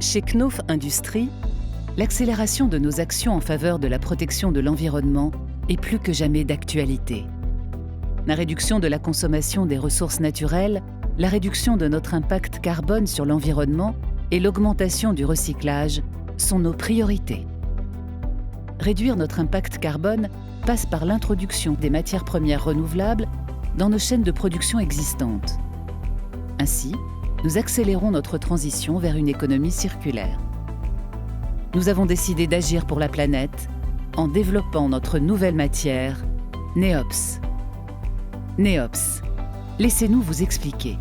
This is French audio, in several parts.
Chez Knauf Industries, l'accélération de nos actions en faveur de la protection de l'environnement est plus que jamais d'actualité. La réduction de la consommation des ressources naturelles, la réduction de notre impact carbone sur l'environnement et l'augmentation du recyclage sont nos priorités. Réduire notre impact carbone passe par l'introduction des matières premières renouvelables dans nos chaînes de production existantes. Ainsi, nous accélérons notre transition vers une économie circulaire. Nous avons décidé d'agir pour la planète en développant notre nouvelle matière, Neops. Neops, laissez-nous vous expliquer.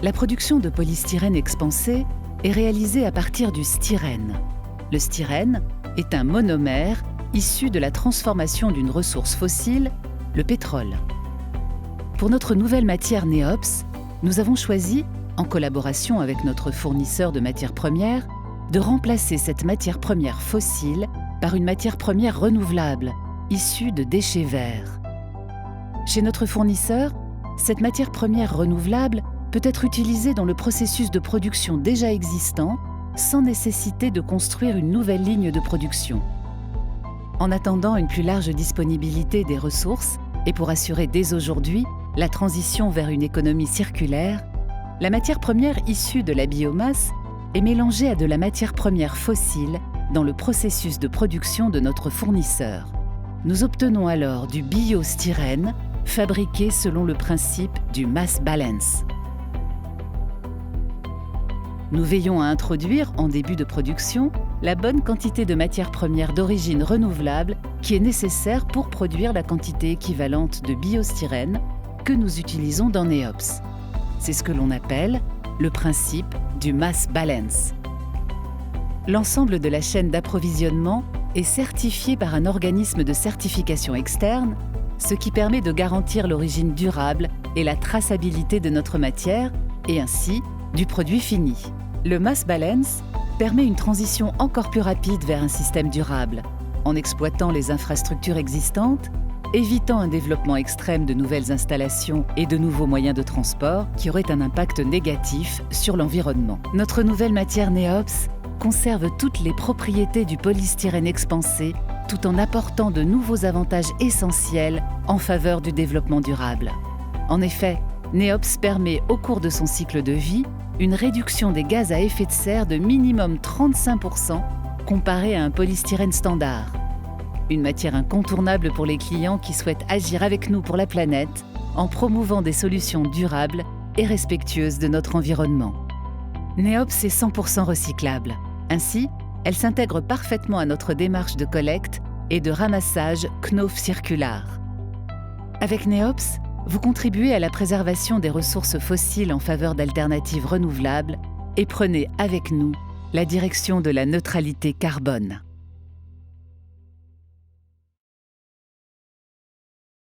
La production de polystyrène expansé est réalisée à partir du styrène. Le styrène est un monomère issu de la transformation d'une ressource fossile, le pétrole. Pour notre nouvelle matière Neops, nous avons choisi, en collaboration avec notre fournisseur de matières premières, de remplacer cette matière première fossile par une matière première renouvelable, issue de déchets verts. Chez notre fournisseur, cette matière première renouvelable peut être utilisée dans le processus de production déjà existant, sans nécessité de construire une nouvelle ligne de production. En attendant une plus large disponibilité des ressources et pour assurer dès aujourd'hui la transition vers une économie circulaire, la matière première issue de la biomasse est mélangée à de la matière première fossile dans le processus de production de notre fournisseur. Nous obtenons alors du biostyrène fabriqué selon le principe du mass balance. Nous veillons à introduire, en début de production, la bonne quantité de matière première d'origine renouvelable qui est nécessaire pour produire la quantité équivalente de biostyrène que nous utilisons dans Neops. C'est ce que l'on appelle le principe du mass balance. L'ensemble de la chaîne d'approvisionnement est certifié par un organisme de certification externe, ce qui permet de garantir l'origine durable et la traçabilité de notre matière et ainsi du produit fini. Le mass balance permet une transition encore plus rapide vers un système durable, en exploitant les infrastructures existantes, évitant un développement extrême de nouvelles installations et de nouveaux moyens de transport qui auraient un impact négatif sur l'environnement. Notre nouvelle matière Neops conserve toutes les propriétés du polystyrène expansé tout en apportant de nouveaux avantages essentiels en faveur du développement durable. En effet, Neops permet au cours de son cycle de vie une réduction des gaz à effet de serre de minimum 35% comparé à un polystyrène standard. Une matière incontournable pour les clients qui souhaitent agir avec nous pour la planète en promouvant des solutions durables et respectueuses de notre environnement. Neops est 100% recyclable. Ainsi, elle s'intègre parfaitement à notre démarche de collecte et de ramassage Knauf Circular. Avec Neops, vous contribuez à la préservation des ressources fossiles en faveur d'alternatives renouvelables et prenez avec nous la direction de la neutralité carbone.